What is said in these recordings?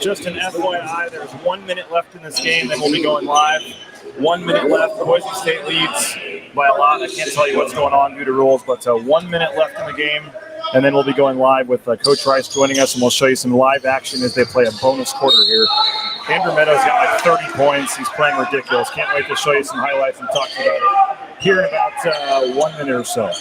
Just an FYI, there's 1 minute left in this game, then we'll be going live. 1 minute left. Boise State leads by a lot. I can't tell you what's going on due to rules, but 1 minute left in the game, and then we'll be going live with Coach Rice joining us, and we'll show you some live action as they play a bonus quarter here. Andrew Meadow's got like 30 points. He's playing ridiculous. Can't wait to show you some highlights and talk to you about it here in about 1 minute or so.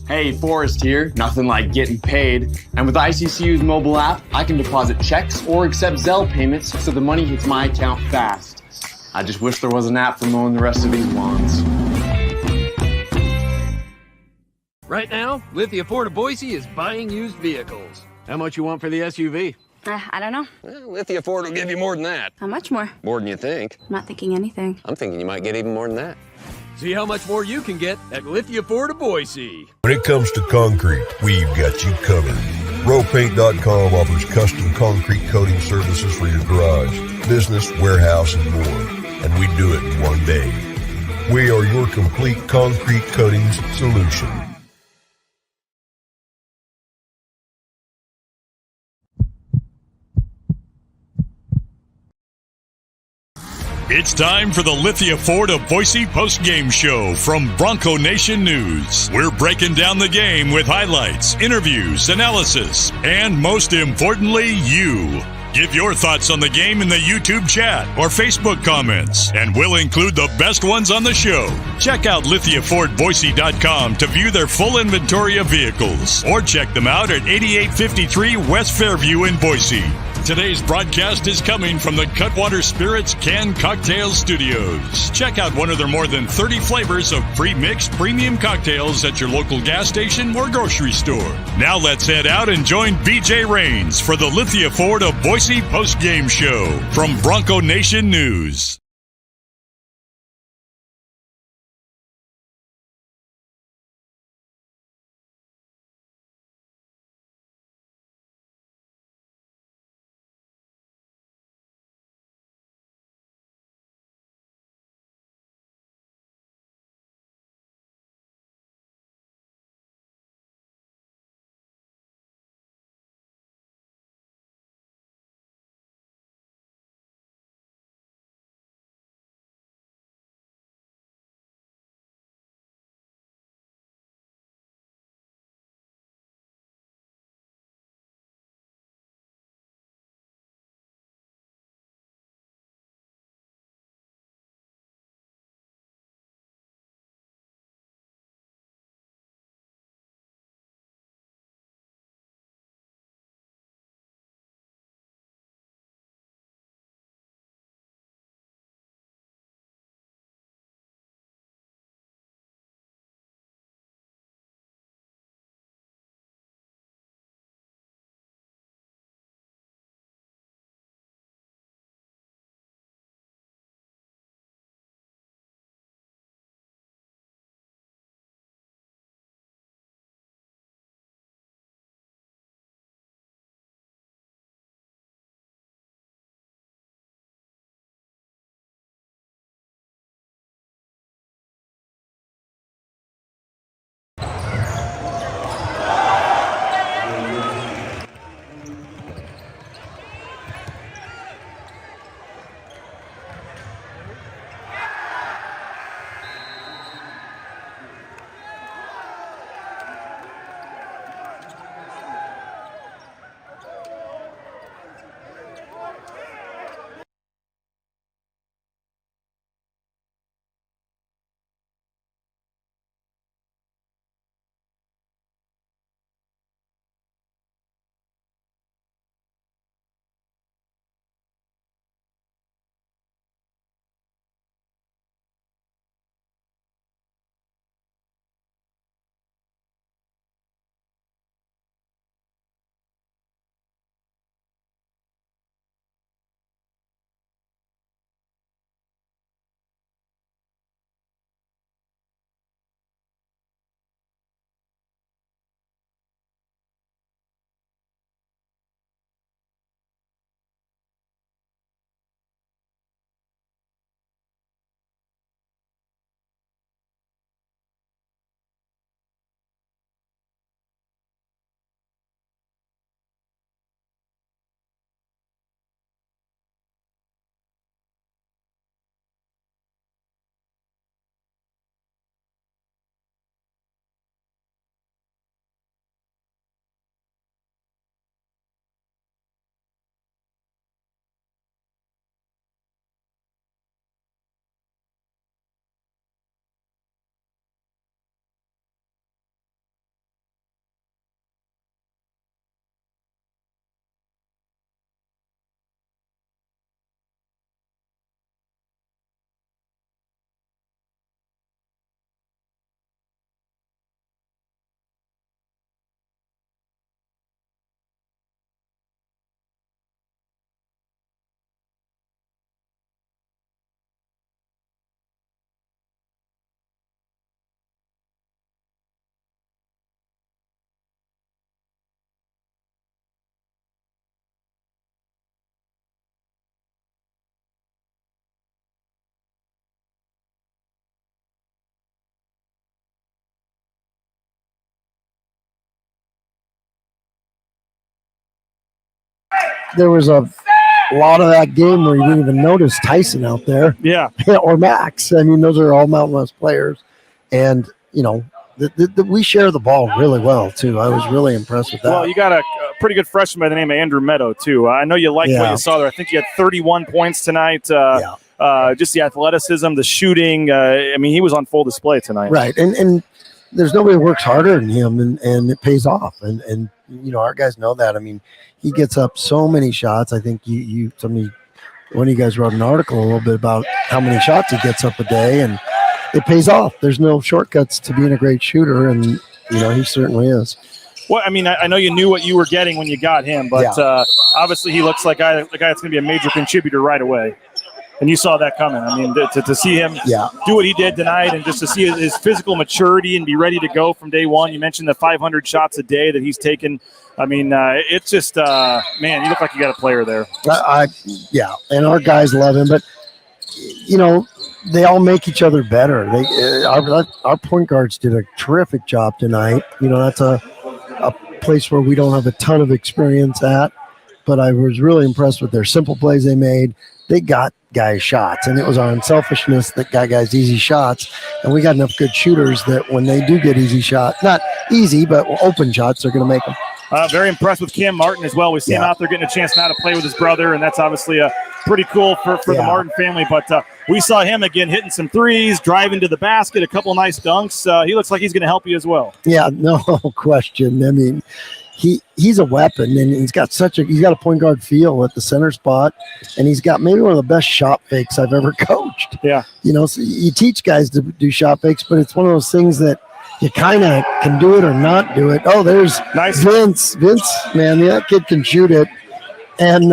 Hey, Forrest here. Nothing like getting paid. And with ICCU's mobile app, I can deposit checks or accept Zelle payments so the money hits my account fast. I just wish there was an app for mowing the rest of these lawns. Right now, Lithia Ford of Boise is buying used vehicles. How much you want for the SUV? I don't know. Well, Lithia Ford will give you more than that. How much more? More than you think. I'm not thinking anything. I'm thinking you might get even more than that. See how much more you can get at Lithia Ford of Boise. When it comes to concrete, we've got you covered. RowPaint.com offers custom concrete coating services for your garage, business, warehouse, and more. And we do it in one day. We are your complete concrete coatings solution. It's time for the Lithia Ford of Boise post-game show from Bronco Nation News. We're breaking down the game with highlights, interviews, analysis, and most importantly, you. Give your thoughts on the game in the YouTube chat or Facebook comments, and we'll include the best ones on the show. Check out LithiaFordBoise.com to view their full inventory of vehicles, or check them out at 8853 West Fairview in Boise. Today's broadcast is coming from the Cutwater Spirits Canned Cocktail Studios. Check out one of their more than 30 flavors of pre-mixed premium cocktails at your local gas station or grocery store. Now let's head out and join BJ Rains for the Lithia Ford of Boise post-game show from Bronco Nation News. there was a lot of that game where you didn't even notice Tyson out there. Yeah. Or Max. I mean, those are all Mountain West players. And, we share the ball really well, too. I was really impressed with that. Well, you got a pretty good freshman by the name of Andrew Meadow, too. I know you liked what you saw there. I think he had 31 points tonight. Just the athleticism, the shooting. He was on full display tonight. Right. And there's nobody who works harder than him, and it pays off. And our guys know that. I mean, he gets up so many shots. I think one of you guys wrote an article a little bit about how many shots he gets up a day, and it pays off. There's no shortcuts to being a great shooter, and he certainly is. Well, I know you knew what you were getting when you got him, but obviously he looks like a guy that's going to be a major contributor right away. And you saw that coming. I mean, to see him do what he did tonight, and just to see his physical maturity and be ready to go from day one. You mentioned the 500 shots a day that he's taken. I mean, it's just, man, you look like you got a player there. And our guys love him, but they all make each other better. Our point guards did a terrific job tonight. That's a place where we don't have a ton of experience at, but I was really impressed with their simple plays they made. They got guys shots, and it was our unselfishness that got guys easy shots, and we got enough good shooters that when they do get easy shots, not easy, but open shots, they're going to make them. Very impressed with Cam Martin as well. We see him out there getting a chance now to play with his brother, and that's obviously pretty cool for the Martin family. But we saw him again hitting some threes, driving to the basket, a couple nice dunks. He looks like he's going to help you as well. Yeah, no question. I mean, he's a weapon, and he's got a point guard feel at the center spot, and he's got maybe one of the best shot fakes I've ever coached. Yeah. So you teach guys to do shot fakes, but it's one of those things that you kind of can do it or not do it. Oh, there's nice. Vince, man, that kid can shoot it, and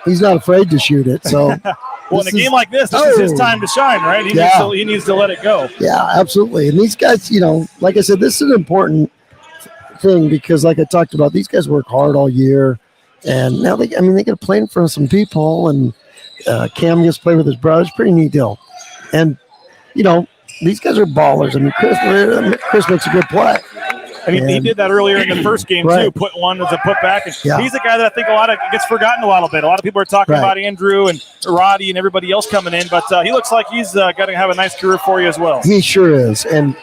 he's not afraid to shoot it. So, well, in a game like this is his time to shine, right? He needs to let it go. Yeah, absolutely. And these guys, like I said, this is an important thing because, like I talked about, these guys work hard all year, and now they get to play in front of some people, and Cam gets to play with his brother. It's a pretty neat deal, and these guys are ballers. I mean, Chris makes a good play. And he did that earlier in the first game, too, put one as a putback. And he's a guy that I think gets forgotten a little bit. A lot of people are talking about Andrew and Roddy and everybody else coming in, but he looks like he's going to have a nice career for you as well. He sure is. And,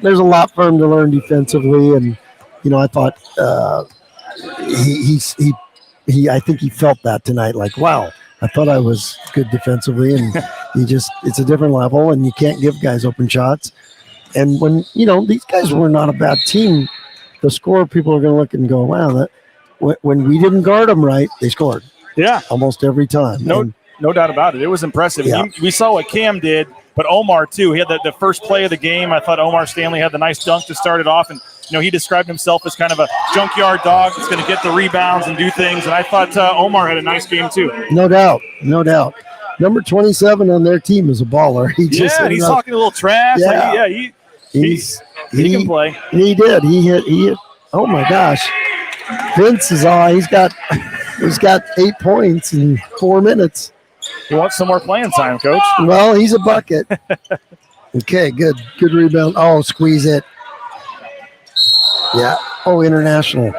there's a lot for him to learn defensively. And, I thought I think he felt that tonight. Like, wow, I thought I was good defensively, and it's a different level, and you can't give guys open shots. And when, these guys were not a bad team, the score people are going to look and go, wow, when we didn't guard them right, they scored. Yeah. Almost every time. No doubt about it. It was impressive. Yeah. We saw what Cam did, but Omar, too. He had the first play of the game. I thought Omar Stanley had the nice dunk to start it off, and he described himself as kind of a junkyard dog that's going to get the rebounds and do things. And I thought Omar had a nice game, too. No doubt. Number 27 on their team is a baller. He's talking a little trash. Yeah. He can play. He did. He hit. Oh, my gosh. Vince is on. He's got 8 points in 4 minutes. He wants some more playing time, Coach. Well, he's a bucket. Okay, good rebound. Oh, squeeze it. Yeah. Oh, international.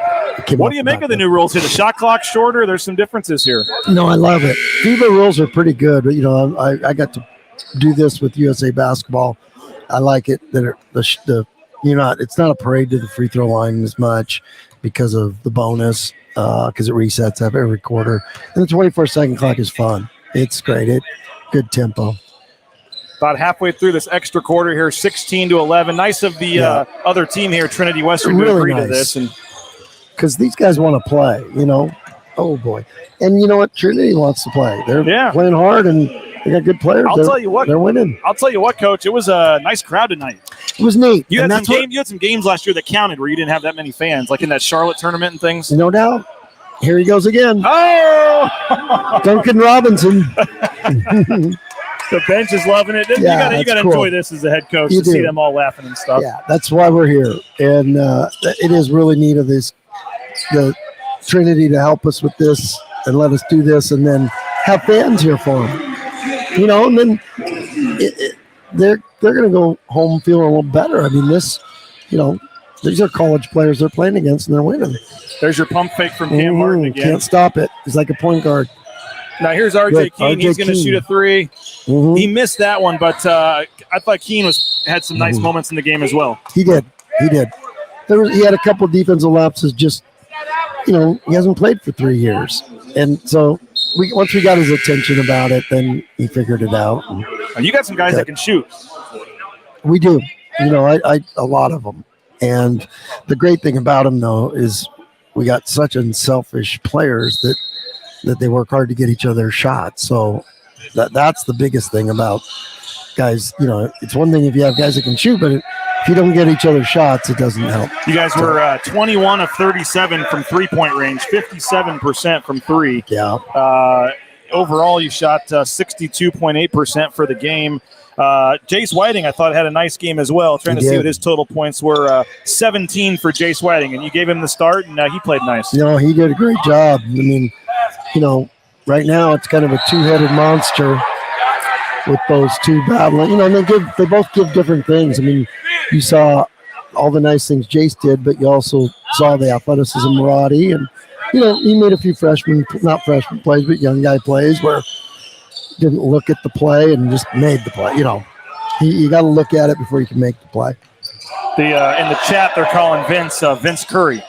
What do you make of the new rules here? The shot clock shorter. There's some differences here. No, I love it. FIBA rules are pretty good. I got to do this with USA basketball. I like it that it's not a parade to the free throw line as much because of the bonus because it resets up every quarter. And the 24-second clock is fun. It's great. Good tempo. About halfway through this extra quarter here, 16-11. Nice of the other team here, Trinity Western, to agree to this. Because these guys want to play, Oh, boy. And you know what? Trinity wants to play. They're playing hard, and they got good players. I'll tell you what. They're winning. I'll tell you what, Coach. It was a nice crowd tonight. It was neat. You had some games last year that counted where you didn't have that many fans, like in that Charlotte tournament and things. No doubt. Here he goes again. Oh! Duncan Robinson. The bench is loving it. You got to enjoy this as a head coach to see them all laughing and stuff. Yeah, that's why we're here. And it is really neat of the Trinity to help us with this and let us do this and then have fans here for them. And then they're going to go home feeling a little better. I mean, this, these are college players they're playing against, and they're winning. There's your pump fake from Cam Martin again. Can't stop it. He's like a point guard. Now here's RJ Keene. He's going to shoot a three. He missed that one, but I thought Keene had some nice moments in the game as well. He did. He had a couple defensive lapses. Just he hasn't played for 3 years, and so once we got his attention about it, then he figured it out. And you got some guys that can shoot. We do. I a lot of them. And the great thing about them, though, is we got such unselfish players that they work hard to get each other shots. So that's the biggest thing about guys. It's one thing if you have guys that can shoot, but if you don't get each other shots, it doesn't help. You guys were 21 of 37 from three-point range, 57% from three. Yeah. Overall, you shot 62.8% for the game. Jace Whiting, I thought, had a nice game as well. Trying to see what his total points were. 17 for Jace Whiting, and you gave him the start, and he played nice. He did a great job. I mean, right now it's kind of a two-headed monster with those two battling. And they both give different things. I mean, you saw all the nice things Jace did, but you also saw the athleticism Roddy, and he made a few not freshman plays, but young guy plays where didn't look at the play and just made the play. You got to look at it before you can make the play. In the chat, they're calling Vince Curry.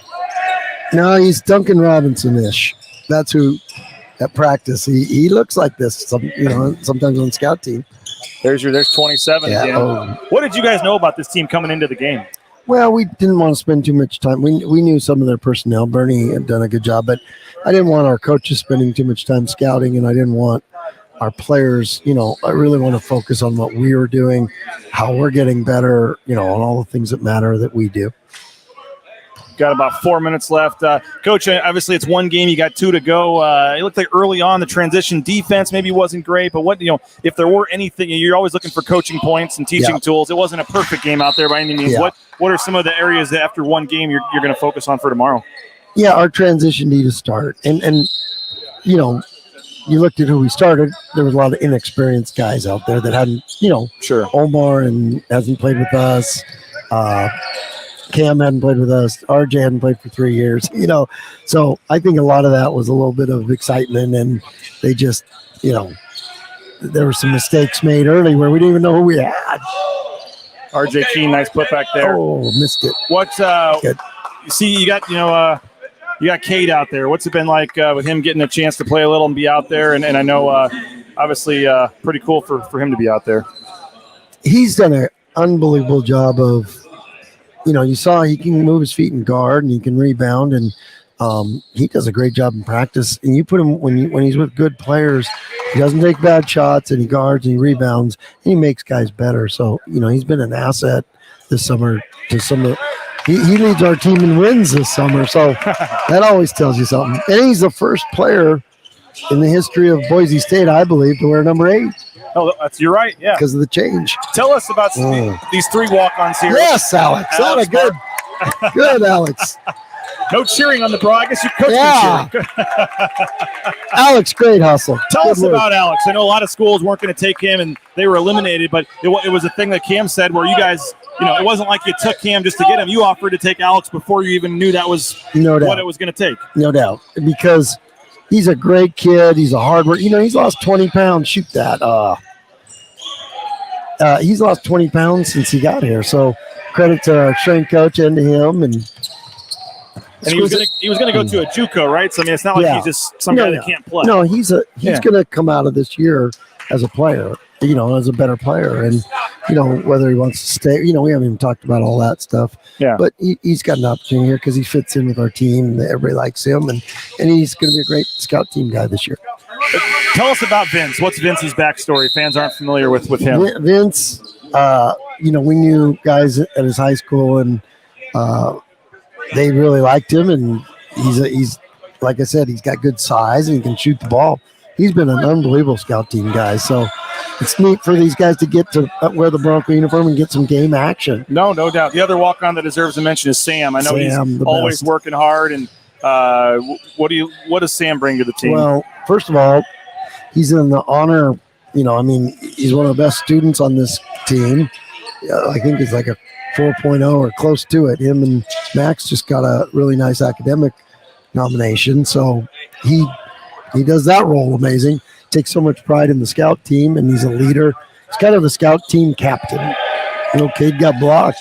No, he's Duncan Robinson-ish. That's who at practice. He looks like this. Sometimes on the scout team. There's 27 again. What did you guys know about this team coming into the game? Well, we didn't want to spend too much time. We knew some of their personnel. Bernie had done a good job, but I didn't want our coaches spending too much time scouting, and I didn't want our players, I really want to focus on what we were doing, how we're getting better, on all the things that matter that we do. Got about 4 minutes left. Coach, obviously it's one game. You got 2 to go. It looked like early on the transition defense maybe wasn't great, but if there were anything, you're always looking for coaching points and teaching tools. It wasn't a perfect game out there by any means. Yeah. What are some of the areas that after one game you're going to focus on for tomorrow? Yeah, our transition need to start. And you looked at who we started. There was a lot of inexperienced guys out there that hadn't, Sure. Omar hasn't played with us. Cam hadn't played with us. RJ hadn't played for 3 years, So I think a lot of that was a little bit of excitement, and they just, there were some mistakes made early where we didn't even know who we had. RJ Keene, nice putback there. Oh, missed it. What's see, you got you got Cade out there. What's it been like with him getting a chance to play a little and be out there? And I know obviously pretty cool for him to be out there. He's done an unbelievable job of, you saw he can move his feet and guard, and he can rebound, and he does a great job in practice. And you put him when he's with good players, he doesn't take bad shots, and he guards and he rebounds, and he makes guys better. So he's been an asset this summer to some of. He leads our team in wins this summer, so that always tells you something. And he's the first player in the history of Boise State, I believe, to wear number 8. Oh, you're right. Yeah, because of the change. Tell us about these 3 walk-ons here. Yes, Alex. Alex good, Alex. No cheering on the bra. I guess you coached cheering. Alex, great hustle. Tell us about Alex. I know a lot of schools weren't going to take him, and they were eliminated. But it was a thing that Cam said where you guys, it wasn't like you took Cam just to get him. You offered to take Alex before you even knew that was what it was going to take. No doubt, because he's a great kid. He's a hard worker. He's lost 20 pounds. Shoot that. He's lost 20 pounds since he got here. So credit to our strength coach and to him. And he was going to go to a JUCO, right? So it's not like he's just some guy that can't play. No, he's going to come out of this year as a player, as a better player. And whether he wants to stay, we haven't even talked about all that stuff. Yeah. But he's got an opportunity here because he fits in with our team. Everybody likes him, and he's going to be a great scout team guy this year. Tell us about Vince. What's Vince's backstory? Fans aren't familiar with him. Vince, we knew guys at his high school, and they really liked him. And he's like I said, he's got good size and he can shoot the ball. He's been an unbelievable scout team guy. So it's neat for these guys to get to wear the Bronco uniform and get some game action. No doubt. The other walk-on that deserves a mention is Sam. I know he's always working hard. And what does Sam bring to the team? Well, first of all, he's in the honor. He's one of the best students on this team. I think he's like a 4.0 or close to it. Him and Max just got a really nice academic nomination. So he does that role amazing. Takes so much pride in the scout team, and he's a leader. He's kind of the scout team captain. Cade got blocked.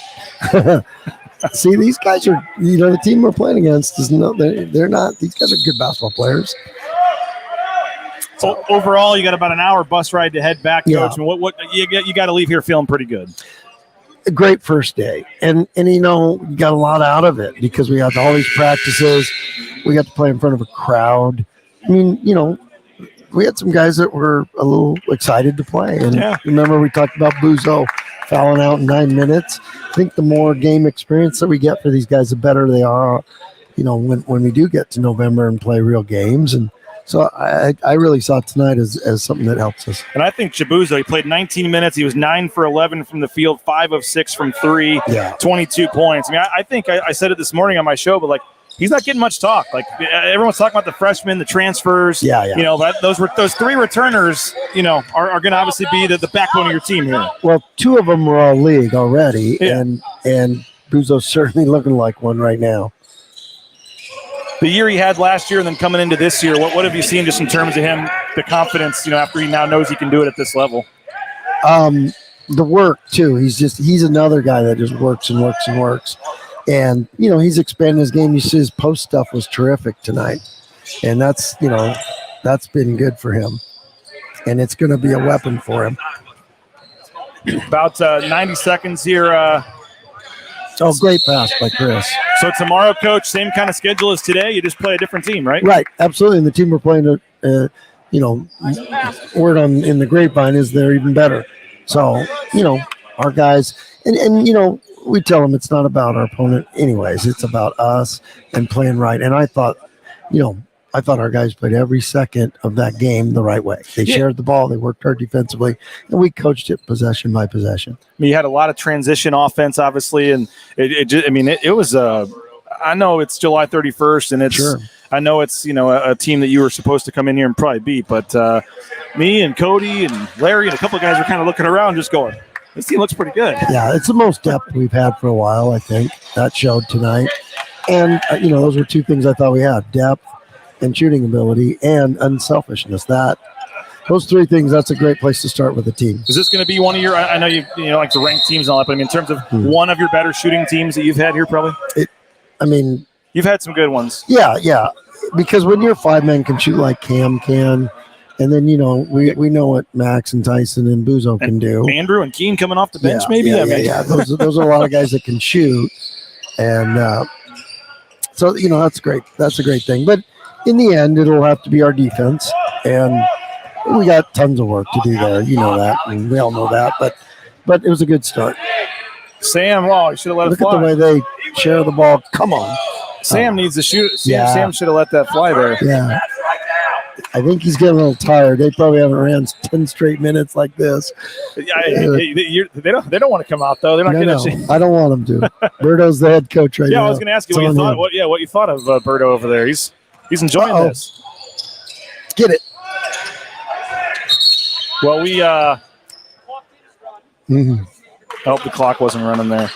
See, these guys are, the team we're playing against is they're not. These guys are good basketball players. So overall, you got about an hour bus ride to head back, Coach. Yeah. And what you got to leave here feeling pretty good. A great first day, and we got a lot out of it because we had all these practices. We got to play in front of a crowd. I mean, we had some guys that were a little excited to play. And remember, we talked about Buzo fouling out in 9 minutes. I think the more game experience that we get for these guys, the better they are, when we do get to November and play real games. And so I really saw tonight as something that helps us. And I think Chibuzo, he played 19 minutes. He was 9 for 11 from the field, 5 of 6 from 3, 22 points. I mean, I think I said it this morning on my show, but he's not getting much talk. Everyone's talking about the freshmen, the transfers. Those 3 returners, are going to obviously be the backbone of your team here. Well, 2 of them were all league already, and Buzo's certainly looking like one right now. The year he had last year and then coming into this year, what have you seen just in terms of him, the confidence, after he now knows he can do it at this level? The work, too. He's another guy that just works and works and works. And, he's expanding his game. You see his post stuff was terrific tonight. And that's been good for him. And it's going to be a weapon for him. About 90 seconds here. Great pass by Chris. So tomorrow, Coach, same kind of schedule as today. You just play a different team, right? Right, absolutely. And the team we're playing, word in the grapevine is they're even better. So, our guys, and we tell them it's not about our opponent anyways. It's about us and playing right. And I thought our guys played every second of that game the right way. They shared the ball. They worked hard defensively, and we coached it possession by possession. I mean, you had a lot of transition offense, obviously, and it was I know it's July 31st, and it's I know it's a team that you were supposed to come in here and probably beat, but me and Cody and Larry and a couple of guys were kind of looking around, just going, this team looks pretty good. Yeah, it's the most depth we've had for a while. I think that showed tonight, and those were 2 things I thought we had: depth and shooting ability and unselfishness. Those 3 things, that's a great place to start with a team. Is this going to be one of your, I know you like to rank teams and all that, but in terms of one of your better shooting teams that you've had here probably? You've had some good ones. Yeah. Because when your 5-man can shoot like Cam can, and then, we know what Max and Tyson and Buzo can do. Andrew and Keene coming off the bench maybe? Yeah. Those are a lot of guys that can shoot. And so, that's great. That's a great thing. But in the end, it'll have to be our defense, and we got tons of work to do there. You know that, and we all know that. But it was a good start. Sam, you should have let it fly. Look at the way they share the ball. Come on. Sam needs to shoot. Sam should have let that fly there. Yeah. I think he's getting a little tired. They probably haven't ran 10 straight minutes like this. They don't want to come out though. They're not going to. I don't want them to. Berto's the head coach right now. Yeah, I was going to ask you what you thought of Berto over there. He's enjoying this. Get it. Well, we hope the clock wasn't running there.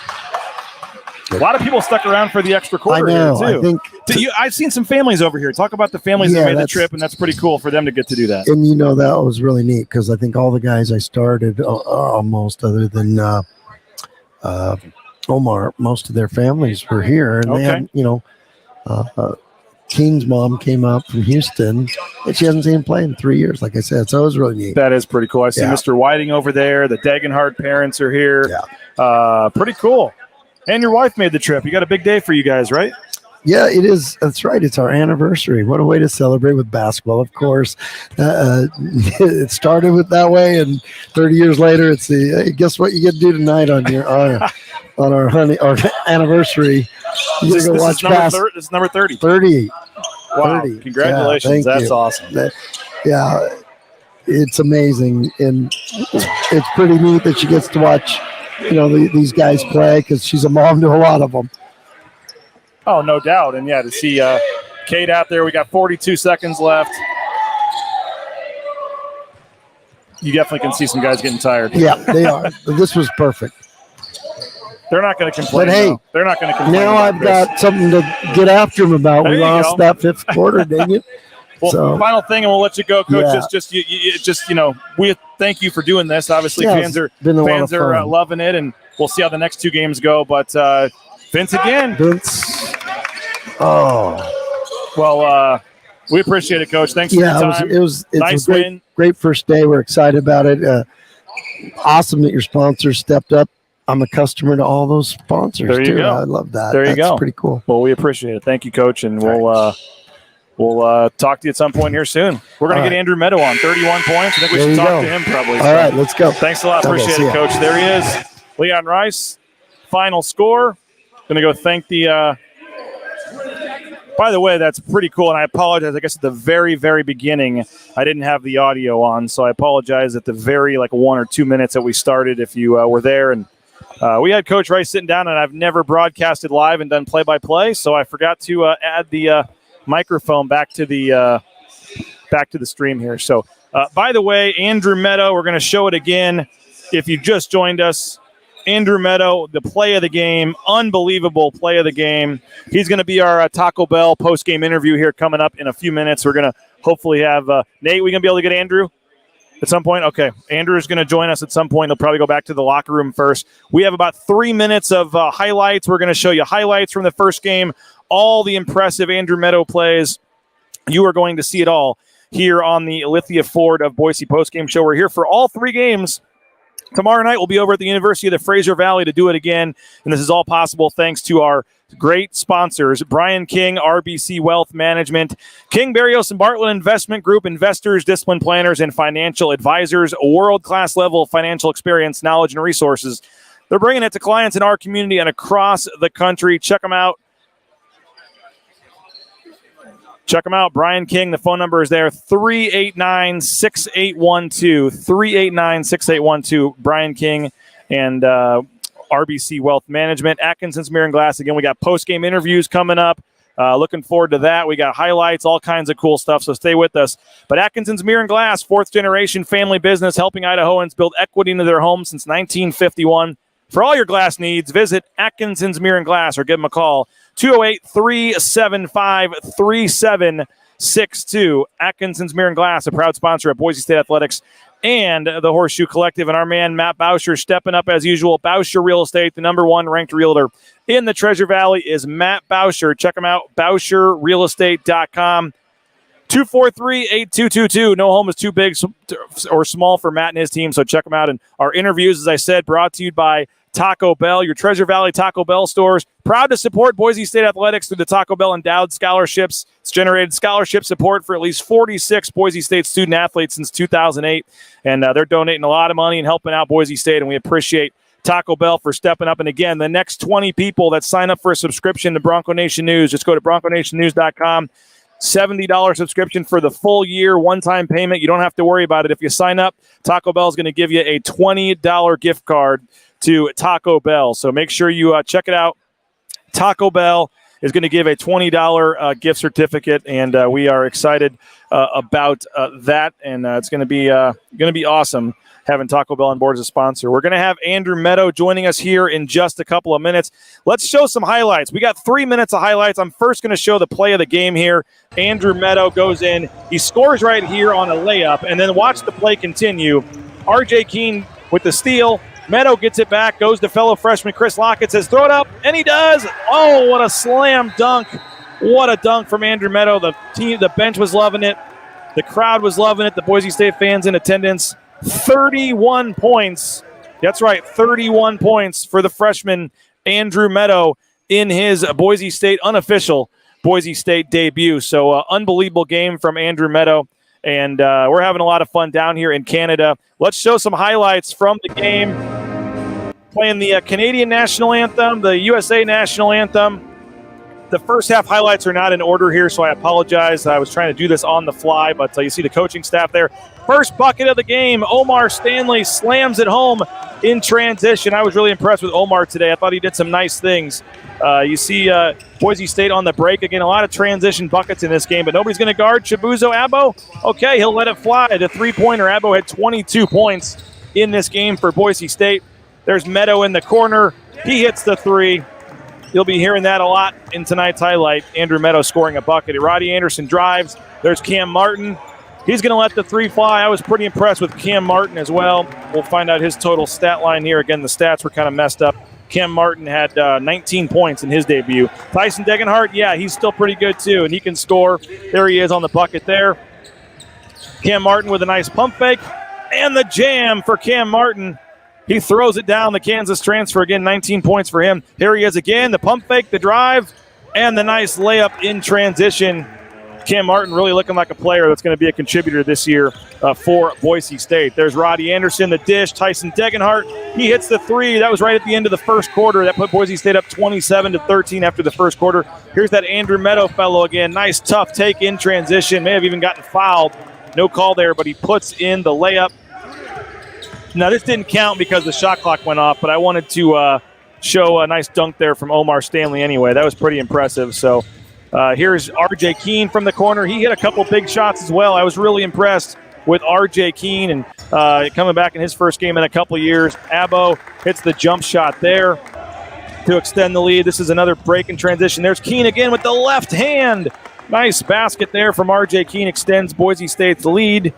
A lot of people stuck around for the extra quarter here, too. I think I've seen some families over here. Talk about the families that made the trip, and that's pretty cool for them to get to do that. And that was really neat because I think all the guys I started, almost other than Omar, most of their families were here. And they had, Keen's mom came up from Houston, and she hasn't seen him play in 3 years, like I said. So it was really neat. That is pretty cool. I see Mr. Whiting over there. The Degenhardt parents are here. Yeah. Pretty cool. And your wife made the trip. You got a big day for you guys, right? Yeah, it is. That's right. It's our anniversary. What a way to celebrate with basketball, of course. It started with that way, and 30 years later, it's guess what you get to do tonight on our anniversary. This is number 30. 30. Wow. 30. Congratulations. Yeah, That's awesome. It's amazing. And it's pretty neat that she gets to watch these guys play because she's a mom to a lot of them. Oh, no doubt. And, to see Kate out there, we got 42 seconds left. You definitely can see some guys getting tired. Yeah, they are. This was perfect. They're not going to complain. But, hey, though. They're not going to complain. Now I've got something to get after them about. There We you lost go. that fifth quarter, dang it. Well, So- final thing, and we'll let you go, Coach. Yeah. We thank you for doing this. Obviously, Yeah, fans it's been a lot fans of are fun. loving it, and we'll see how the next two games go. But Vince again. Vince. Oh, Well, we appreciate it, Coach. Thanks for yeah. your time. It was Nice a win. great first day. We're excited about it. Awesome that your sponsors stepped up. I'm a customer to all those sponsors There you too. go. I love that. There you That's go. pretty cool. Well, we appreciate it. Thank you, Coach, and we'll talk to you at some point here soon. We're going All to get right. Andrew Meadow on 31 points. I think we There should you talk go. to him probably. All right, let's go. Thanks a lot. Okay, Appreciate see it, ya. Coach. There he is, Leon Rice. Final score. Going to go thank the. By the way, that's pretty cool, and I apologize. I guess at the very, very beginning, I didn't have the audio on, so I apologize at the very 1 or 2 minutes that we started. If you were there, and we had Coach Rice sitting down, and I've never broadcasted live and done play-by-play, so I forgot to add the microphone back to the stream here. So, by the way, Andrew Meadow, we're going to show it again. If you just joined us, Andrew Meadow, the play of the game, unbelievable play of the game. He's going to be our Taco Bell post-game interview here coming up in a few minutes. We're going to hopefully have Nate. We going to be able to get Andrew at some point? Okay. Andrew is going to join us at some point. They'll probably go back to the locker room first. We have about 3 minutes of highlights. We're going to show you highlights from the first game, all the impressive Andrew Meadow plays. You are going to see it all here on the Lithia Ford of Boise post-game show. We're here for all 3 games. Tomorrow night, we'll be over at the University of the Fraser Valley to do it again, and this is all possible thanks to our great sponsors, Brian King, RBC Wealth Management, King, Barrios, and Bartlett Investment Group, investors, discipline planners, and financial advisors, a world-class level of financial experience, knowledge, and resources. They're bringing it to clients in our community and across the country. Check them out. Check them out. Brian King, the phone number is there, 389-6812. 389-6812. Brian King and RBC Wealth Management. Atkinson's Mirror and Glass. Again, we got post-game interviews coming up. Looking forward to that. We got highlights, all kinds of cool stuff, so stay with us. But Atkinson's Mirror and Glass, 4th-generation family business, helping Idahoans build equity into their homes since 1951. For all your glass needs, visit Atkinson's Mirror and Glass or give them a call, 208-375-3762. Atkinson's Mirror and Glass, a proud sponsor of Boise State Athletics and the Horseshoe Collective. And our man, Matt Bauscher, stepping up as usual. Bauscher Real Estate, the #1 ranked realtor in the Treasure Valley is Matt Bauscher. Check him out, BauscherRealEstate.com. 243-8222. No home is too big or small for Matt and his team, so check them out. And our interviews, as I said, brought to you by Taco Bell, your Treasure Valley Taco Bell stores. Proud to support Boise State Athletics through the Taco Bell Endowed Scholarships. It's generated scholarship support for at least 46 Boise State student athletes since 2008, and they're donating a lot of money and helping out Boise State, and we appreciate Taco Bell for stepping up. And again, the next 20 people that sign up for a subscription to Bronco Nation News, just go to BroncoNationNews.com. $70 subscription for the full year, one-time payment. You don't have to worry about it. If you sign up, Taco Bell is going to give you a $20 gift card to Taco Bell. So make sure you check it out. Taco Bell is going to give a $20 gift certificate, and we are excited about that. And it's going to be awesome having Taco Bell on board as a sponsor. We're going to have Andrew Meadow joining us here in just a couple of minutes. Let's show some highlights. We got 3 minutes of highlights. I'm first going to show the play of the game here. Andrew Meadow goes in. He scores right here on a layup, and then watch the play continue. R.J. Keene with the steal. Meadow gets it back, goes to fellow freshman Chris Lockett, says, throw it up, and he does. Oh, what a slam dunk. What a dunk from Andrew Meadow. The bench was loving it. The crowd was loving it. The Boise State fans in attendance. 31 points. That's right, 31 points for the freshman Andrew Meadow in his Boise State unofficial Boise State debut. So unbelievable game from Andrew Meadow, and we're having a lot of fun down here in Canada. Let's show some highlights from the game. Playing the Canadian National Anthem, the USA National Anthem. The first half highlights are not in order here, so I apologize. I was trying to do this on the fly, but you see the coaching staff there. First bucket of the game, Omar Stanley slams it home in transition. I was really impressed with Omar today. I thought he did some nice things. You see Boise State on the break. Again, a lot of transition buckets in this game, but nobody's going to guard Chibuzo Abo. Okay, he'll let it fly. The three-pointer, Abo had 22 points in this game for Boise State. There's Meadow in the corner. He hits the three. You'll be hearing that a lot in tonight's highlight. Andrew Meadow scoring a bucket. Roddy Anderson drives. There's Cam Martin. He's going to let the three fly. I was pretty impressed with Cam Martin as well. We'll find out his total stat line here. Again, the stats were kind of messed up. Cam Martin had 19 points in his debut. Tyson Degenhart, yeah, he's still pretty good too, and he can score. There he is on the bucket there. Cam Martin with a nice pump fake, and the jam for Cam Martin. He throws it down, the Kansas transfer. Again, 19 points for him. Here he is again, the pump fake, the drive, and the nice layup in transition. Cam Martin really looking like a player that's going to be a contributor this year for Boise State. There's Roddy Anderson, the dish. Tyson Degenhart, he hits the three. That was right at the end of the first quarter. That put Boise State up 27-13 after the first quarter. Here's that Andrew Meadow fellow again. Nice, tough take in transition. May have even gotten fouled. No call there, but he puts in the layup. Now, this didn't count because the shot clock went off, but I wanted to show a nice dunk there from Omar Stanley anyway. That was pretty impressive. So here's R.J. Keene from the corner. He hit a couple big shots as well. I was really impressed with R.J. Keene and coming back in his first game in a couple years. Abo hits the jump shot there to extend the lead. This is another break in transition. There's Keene again with the left hand. Nice basket there from R.J. Keene, extends Boise State's lead.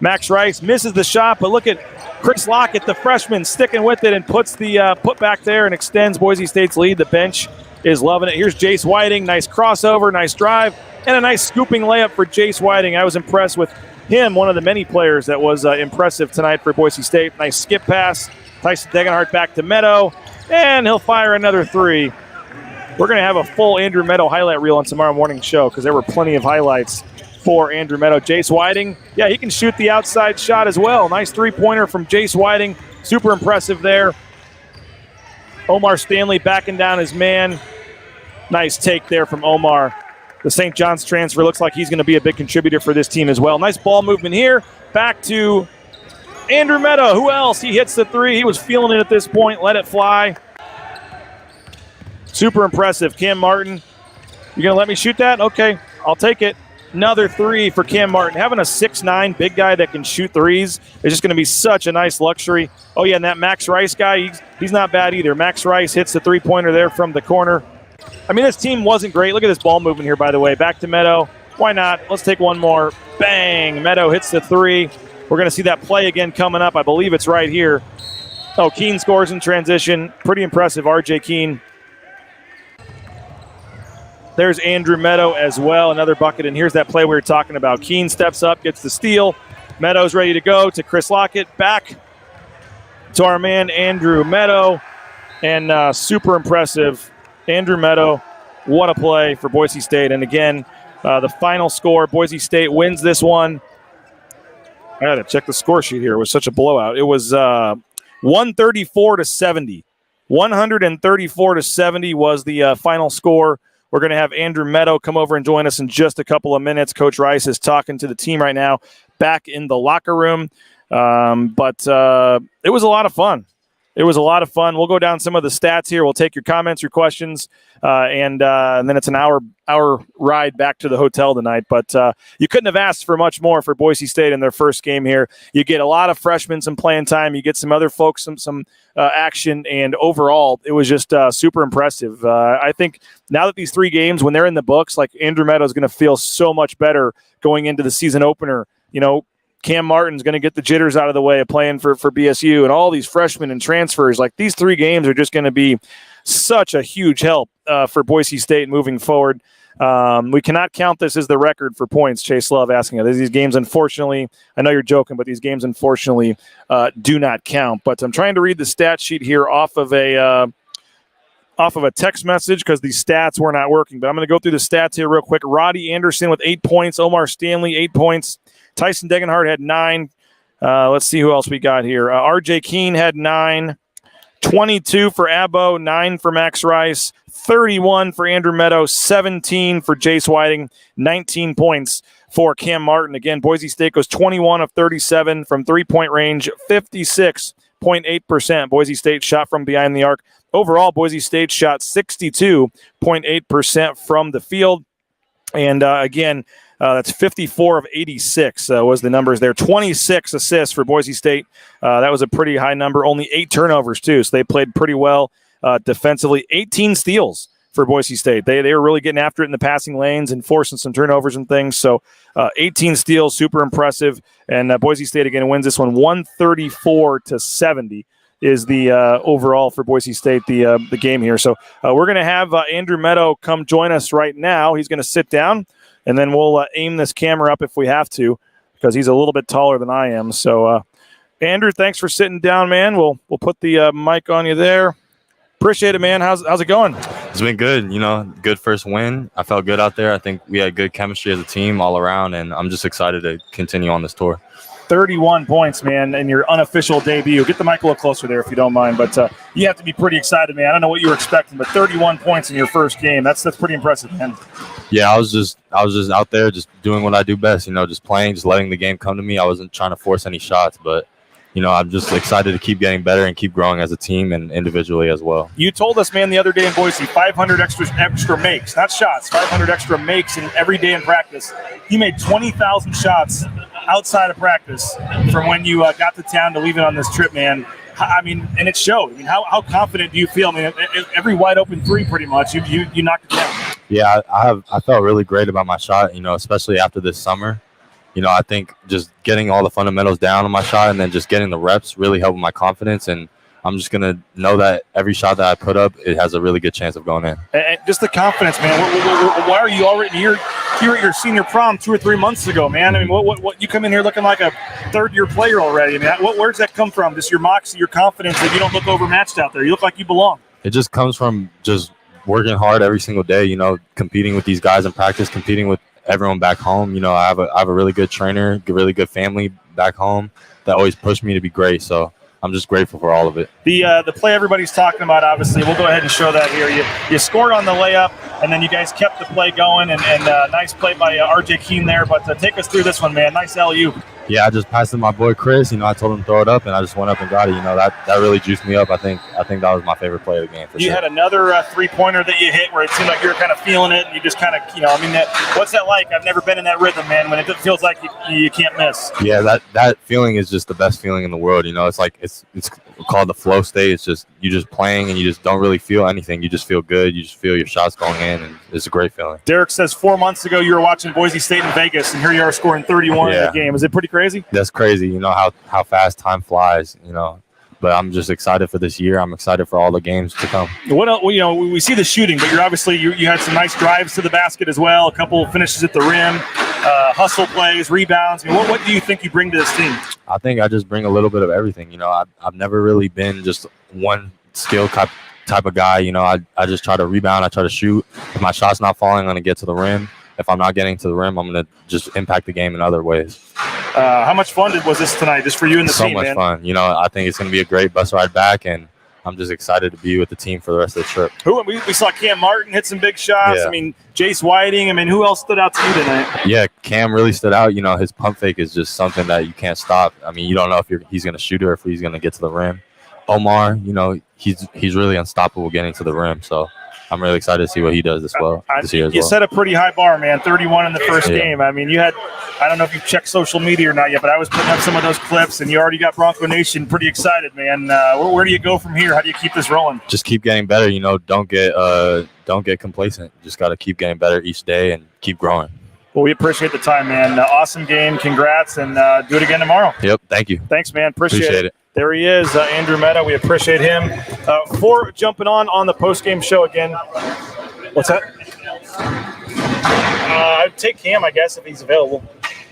Max Rice misses the shot, but look at Chris Lockett, the freshman, sticking with it and puts the putback there and extends Boise State's lead. The bench is loving it. Here's Jace Whiting. Nice crossover, nice drive, and a nice scooping layup for Jace Whiting. I was impressed with him, one of the many players that was impressive tonight for Boise State. Nice skip pass. Tyson Degenhart back to Meadow, and he'll fire another three. We're going to have a full Andrew Meadow highlight reel on tomorrow morning's show because there were plenty of highlights for Andrew Meadow. Jace Whiting, yeah, he can shoot the outside shot as well. Nice three-pointer from Jace Whiting. Super impressive there. Omar Stanley backing down his man. Nice take there from Omar. The St. John's transfer looks like he's going to be a big contributor for this team as well. Nice ball movement here. Back to Andrew Meadow. Who else? He hits the three. He was feeling it at this point. Let it fly. Super impressive. Cam Martin, you going to let me shoot that? Okay, I'll take it. Another three for Cam Martin. Having a 6'9" big guy that can shoot threes is just going to be such a nice luxury. Oh, yeah, and that Max Rice guy, he's not bad either. Max Rice hits the three-pointer there from the corner. I mean, this team wasn't great. Look at this ball movement here, by the way. Back to Meadow. Why not? Let's take one more. Bang! Meadow hits the three. We're going to see that play again coming up. I believe it's right here. Oh, Keene scores in transition. Pretty impressive, R.J. Keene. There's Andrew Meadow as well, another bucket, and here's that play we were talking about. Keene steps up, gets the steal. Meadow's ready to go to Chris Lockett. Back to our man Andrew Meadow, and super impressive. Andrew Meadow, what a play for Boise State. And again, the final score, Boise State wins this one. I got to check the score sheet here. It was such a blowout. It was 134-70. 134-70 was the final score. We're going to have Andrew Meadow come over and join us in just a couple of minutes. Coach Rice is talking to the team right now back in the locker room. But it was a lot of fun. It was a lot of fun. We'll go down some of the stats here. We'll take your comments, your questions, and then it's an hour ride back to the hotel tonight. But you couldn't have asked for much more for Boise State in their first game here. You get a lot of freshmen some playing time. You get some other folks some action, and overall, it was just super impressive. I think now that these three games, when they're in the books, like Andrew Meadow is going to feel so much better going into the season opener. You know, Cam Martin's going to get the jitters out of the way of playing for BSU, and all these freshmen and transfers. Like, these three games are just going to be such a huge help for Boise State moving forward. We cannot count this as the record for points. Chase Love asking us. These games, unfortunately, I know you're joking, but these games, unfortunately, do not count. But I'm trying to read the stat sheet here off of a text message because these stats were not working. But I'm going to go through the stats here real quick. Roddy Anderson with 8 points. Omar Stanley, 8 points. Tyson Degenhart had 9. Let's see who else we got here. R.J. Keene had 9. 22 for Abo, 9 for Max Rice, 31 for Andrew Meadow, 17 for Jace Whiting, 19 points for Cam Martin. Again, Boise State goes 21 of 37 from three-point range, 56.8%. Boise State shot from behind the arc. Overall, Boise State shot 62.8% from the field. And again, that's 54 of 86 was the numbers there. 26 assists for Boise State. That was a pretty high number. Only 8 turnovers, too, so they played pretty well. defensively. 18 steals for Boise State. They were really getting after it in the passing lanes and forcing some turnovers and things. So 18 steals, super impressive. And Boise State again wins this one 134-70 is the overall for Boise State, the game here. So we're going to have Andrew Meadow come join us right now. He's going to sit down, and then we'll aim this camera up if we have to, because he's a little bit taller than I am. So Andrew, thanks for sitting down, man. We'll put the mic on you there. Appreciate it, man. How's it going? It's been good. Good first win. I felt good out there. I think we had good chemistry as a team all around, and I'm just excited to continue on this tour. 31 points, man, in your unofficial debut. Get the mic a little closer there if you don't mind, but you have to be pretty excited, man. I don't know what you were expecting, but 31 points in your first game. That's pretty impressive, man. Yeah, I was just out there just doing what I do best, just playing, just letting the game come to me. I wasn't trying to force any shots, but I'm just excited to keep getting better and keep growing as a team and individually as well. You told us, man, the other day in Boise, 500 extra makes, not shots, 500 extra makes in every day in practice. You made 20,000 shots outside of practice from when you got to town to leave it on this trip, man. I mean, and it showed. I mean, how confident do you feel? I mean, every wide open three, pretty much, you knocked it down. Yeah, I felt really great about my shot, especially after this summer. I think just getting all the fundamentals down on my shot and then just getting the reps really helped my confidence. And I'm just going to know that every shot that I put up, it has a really good chance of going in. And just the confidence, man. Why are you already here at your senior prom 2 or 3 months ago, man? I mean, what you come in here looking like a third-year player already. I mean, where's that come from? Just your moxie, your confidence that you don't look overmatched out there. You look like you belong. It just comes from just working hard every single day, competing with these guys in practice, competing with everyone back home. I have a really good trainer, really good family back home that always pushed me to be great. So I'm just grateful for all of it. The play everybody's talking about, obviously, we'll go ahead and show that here. You scored on the layup, and then you guys kept the play going, and nice play by R.J. Keene there. But take us through this one, man. Nice alley-oop. Yeah, I just passed it to my boy Chris. I told him to throw it up, and I just went up and got it. That really juiced me up. I think that was my favorite play of the game. For sure. Had another three-pointer that you hit where it seemed like you were kind of feeling it, and you just kind of, what's that like? I've never been in that rhythm, man, when it feels like you can't miss. Yeah, that feeling is just the best feeling in the world. It's like it's called the flow state. It's just you just playing and you just don't really feel anything. You just feel good. You just feel your shots going in, and it's a great feeling. Derek says 4 months ago you were watching Boise State in Vegas, and here you are scoring 31 in the game. Is it pretty crazy? That's crazy. How fast time flies. But I'm just excited for this year. I'm excited for all the games to come. What else, we see the shooting, but you're obviously you had some nice drives to the basket as well. A couple finishes at the rim, hustle plays, rebounds. What do you think you bring to this team? I think I just bring a little bit of everything. I've never really been just one skill type of guy. I just try to rebound. I try to shoot. If my shot's not falling, I'm going to get to the rim. If I'm not getting to the rim, I'm going to just impact the game in other ways. How much fun was this tonight, just for you and the team, man? So much fun. I think it's going to be a great bus ride back, and I'm just excited to be with the team for the rest of the trip. We saw Cam Martin hit some big shots. Yeah. I mean, Jace Whiting. I mean, who else stood out to you tonight? Yeah, Cam really stood out. His pump fake is just something that you can't stop. I mean, you don't know if he's going to shoot or if he's going to get to the rim. Omar, he's really unstoppable getting to the rim, so I'm really excited to see what he does this year as well. You set a pretty high bar, man. 31 in the first game. I mean, I don't know if you've checked social media or not yet, but I was putting up some of those clips, and you already got Bronco Nation pretty excited, man. Where do you go from here? How do you keep this rolling? Just keep getting better. Don't get complacent. Just got to keep getting better each day and keep growing. Well, we appreciate the time, man. Awesome game. Congrats, and do it again tomorrow. Yep, thank you. Thanks, man. Appreciate it. There he is, Andrew Meadow. We appreciate him. For jumping on the postgame show again. What's that? I'd take Cam, I guess, if he's available.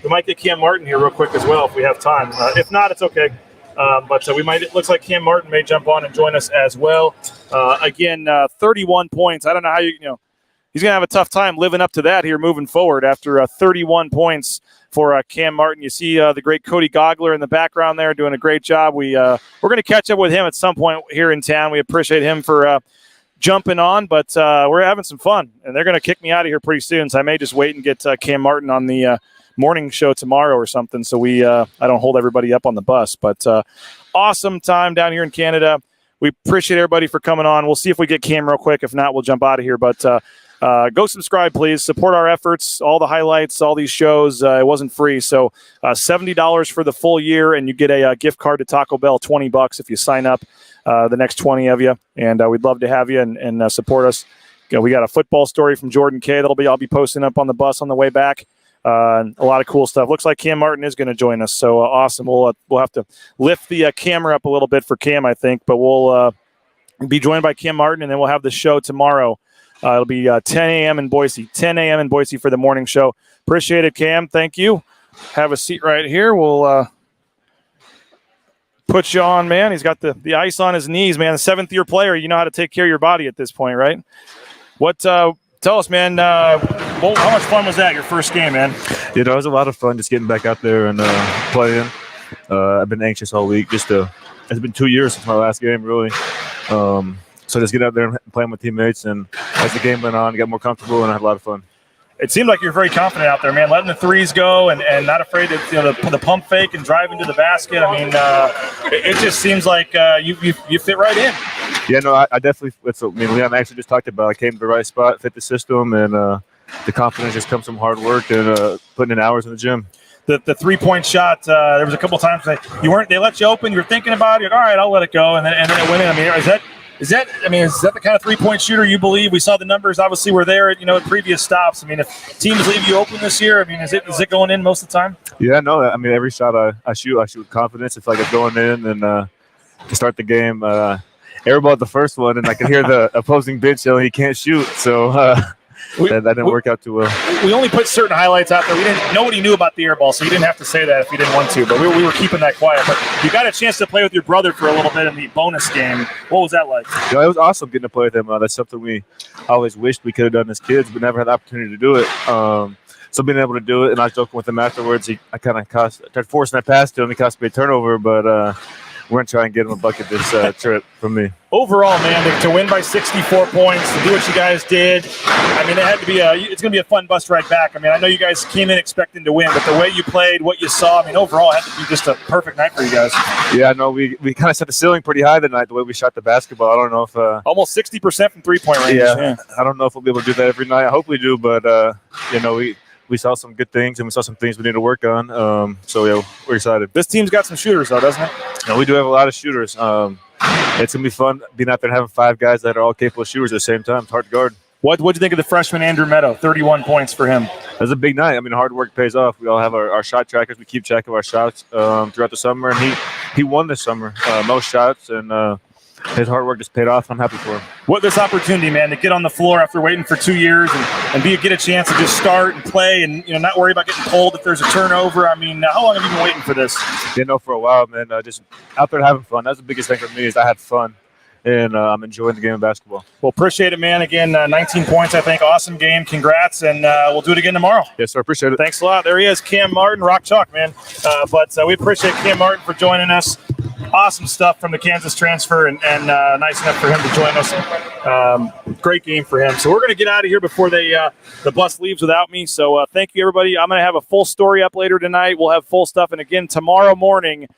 We might get Cam Martin here real quick as well if we have time. If not, it's okay. But we might. It looks like Cam Martin may jump on and join us as well. Again, 31 points. I don't know how he's going to have a tough time living up to that here moving forward after 31 points for Cam Martin. You see the great Cody Gogler in the background there doing a great job. We're going to catch up with him at some point here in town. We appreciate him for jumping on, but we're having some fun, and they're going to kick me out of here pretty soon, so I may just wait and get Cam Martin on the morning show tomorrow or something, so I don't hold everybody up on the bus. But awesome time down here in Canada. We appreciate everybody for coming on. We'll see if we get Cam real quick. If not, we'll jump out of here. But go subscribe, please. Support our efforts, all the highlights, all these shows. It wasn't free. So $70 for the full year, and you get a gift card to Taco Bell, $20 if you sign up, the next 20 of you. And we'd love to have you and support us. We got a football story from Jordan K. I'll be posting up on the bus on the way back. A lot of cool stuff. Looks like Cam Martin is going to join us. So awesome. We'll have to lift the camera up a little bit for Cam, I think, but we'll be joined by Cam Martin, and then we'll have the show tomorrow. It'll be 10 a.m. in Boise. 10 a.m. in Boise for the morning show. Appreciate it, Cam. Thank you. Have a seat right here. We'll put you on, man. He's got the ice on his knees, man. The seventh-year player, you know how to take care of your body at this point, right? What? Tell us, man, how much fun was that, your first game, man? It was a lot of fun just getting back out there and playing. I've been anxious all week. It's been 2 years since my last game, really. So just get out there and play with teammates. And as the game went on, I got more comfortable, and I had a lot of fun. It seemed like you're very confident out there, man, letting the threes go and not afraid to the pump fake and drive into the basket. I mean, it just seems like you fit right in. Yeah, no, I definitely. Leon actually just talked about. I came to the right spot, fit the system, and the confidence just comes from hard work and putting in hours in the gym. The 3-point shot. There was a couple times they let you open. You're thinking about it. You're like, all right, I'll let it go, and then it went in. I mean, is that the kind of 3-point shooter you believe? We saw the numbers. Obviously, were there at previous stops. I mean, if teams leave you open this year, I mean, is it going in most of the time? Yeah, no. I mean, every shot I shoot with confidence. It's like it's going in, and to start the game, airballed the first one, and I could hear the opposing bench yelling he can't shoot. So that didn't work out too well. We only put certain highlights out there. Nobody knew about the air ball, so you didn't have to say that if you didn't want to. But we were keeping that quiet. But you got a chance to play with your brother for a little bit in the bonus game. What was that like? It was awesome getting to play with him. That's something we always wished we could have done as kids, but never had the opportunity to do it. So being able to do it, and I was joking with him afterwards. I tried forcing that pass to him. He cost me a turnover, but we're going to try and get him a bucket this trip from me. Overall, man, to win by 64 points, to do what you guys did, I mean, it had to be it's going to be a fun bus ride back. I mean, I know you guys came in expecting to win, but the way you played, what you saw, I mean, overall, it had to be just a perfect night for you guys. Yeah, no, we kind of set the ceiling pretty high tonight, the way we shot the basketball. I don't know if almost 60% from three-point range. Yeah, I don't know if we'll be able to do that every night. I hope we do, but, we saw some good things, and we saw some things we need to work on. So, yeah, we're excited. This team's got some shooters, though, doesn't it? No, we do have a lot of shooters. It's going to be fun being out there and having 5 guys that are all capable shooters at the same time. It's hard to guard. What'd you think of the freshman Andrew Meadow? 31 points for him. That's a big night. I mean, hard work pays off. We all have our shot trackers. We keep track of our shots throughout the summer, and he won this summer, most shots, and his hard work just paid off. I'm happy for him. What this opportunity, man, to get on the floor after waiting for 2 years and get a chance to just start and play and not worry about getting pulled if there's a turnover. I mean, how long have you been waiting for this? For a while, man. Just out there having fun. That's the biggest thing for me is I had fun, and I'm enjoying the game of basketball. Well, appreciate it, man. Again, 19 points, I think. Awesome game. Congrats, and we'll do it again tomorrow. Yes, sir. Appreciate it. Thanks a lot. There he is, Cam Martin, Rock Chalk, man. But we appreciate Cam Martin for joining us. Awesome stuff from the Kansas transfer, and nice enough for him to join us. Great game for him. So we're going to get out of here before the bus leaves without me. So thank you, everybody. I'm going to have a full story up later tonight. We'll have full stuff. And again, tomorrow morning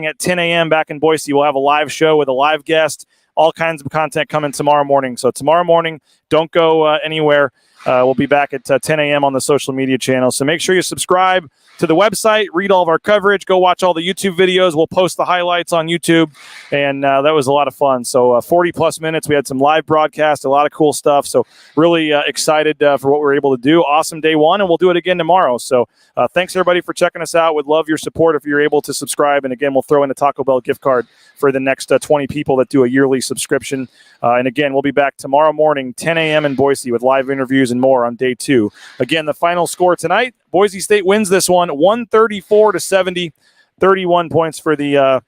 at 10 a.m. back in Boise, we'll have a live show with a live guest. All kinds of content coming tomorrow morning. So tomorrow morning, don't go anywhere. We'll be back at 10 a.m. on the social media channel. So make sure you subscribe to the website, read all of our coverage, go watch all the YouTube videos. We'll post the highlights on YouTube, and that was a lot of fun. So 40-plus minutes. We had some live broadcasts, a lot of cool stuff. So really excited for what we're able to do. Awesome day one, and we'll do it again tomorrow. So thanks, everybody, for checking us out. Would love your support if you're able to subscribe. And, again, we'll throw in a Taco Bell gift card for the next 20 people that do a yearly subscription. And, again, we'll be back tomorrow morning, 10 a.m. in Boise with live interviews and more on day 2. Again, the final score tonight, Boise State wins this one 134-70, 31 points for the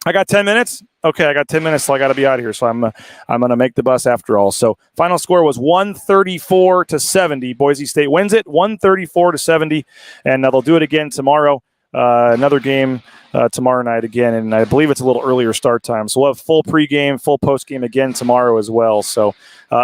I got 10 minutes? Okay, I got 10 minutes, so I got to be out of here. So I'm going to make the bus after all. So final score was 134-70. Boise State wins it 134-70, and they'll do it again tomorrow. Another game tomorrow night again, and I believe it's a little earlier start time. So we'll have full pregame, full postgame again tomorrow as well. So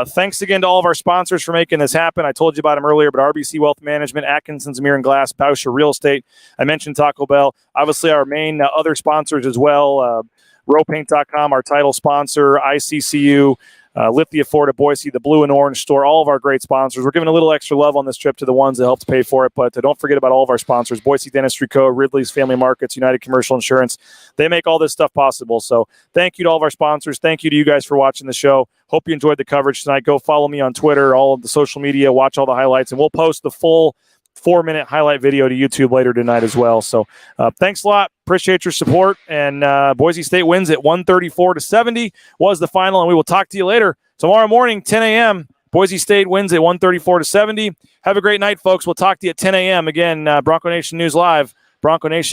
thanks again to all of our sponsors for making this happen. I told you about them earlier, but RBC Wealth Management, Atkinson's Mirror and Glass, Bauscher Real Estate. I mentioned Taco Bell. Obviously, our main other sponsors as well, rowpaint.com, our title sponsor, ICCU, Lithia, Florida, Boise, the Blue and Orange store, all of our great sponsors. We're giving a little extra love on this trip to the ones that helped pay for it, but don't forget about all of our sponsors, Boise Dentistry Co., Ridley's Family Markets, United Commercial Insurance. They make all this stuff possible. So thank you to all of our sponsors. Thank you to you guys for watching the show. Hope you enjoyed the coverage tonight. Go follow me on Twitter, all of the social media, watch all the highlights, and we'll post the full 4-minute highlight video to YouTube later tonight as well. So thanks a lot. Appreciate your support. And Boise State wins at 134-70 was the final. And we will talk to you later tomorrow morning, 10 a.m. Boise State wins at 134-70. Have a great night, folks. We'll talk to you at 10 a.m. Again, Bronco Nation News Live, Bronco Nation.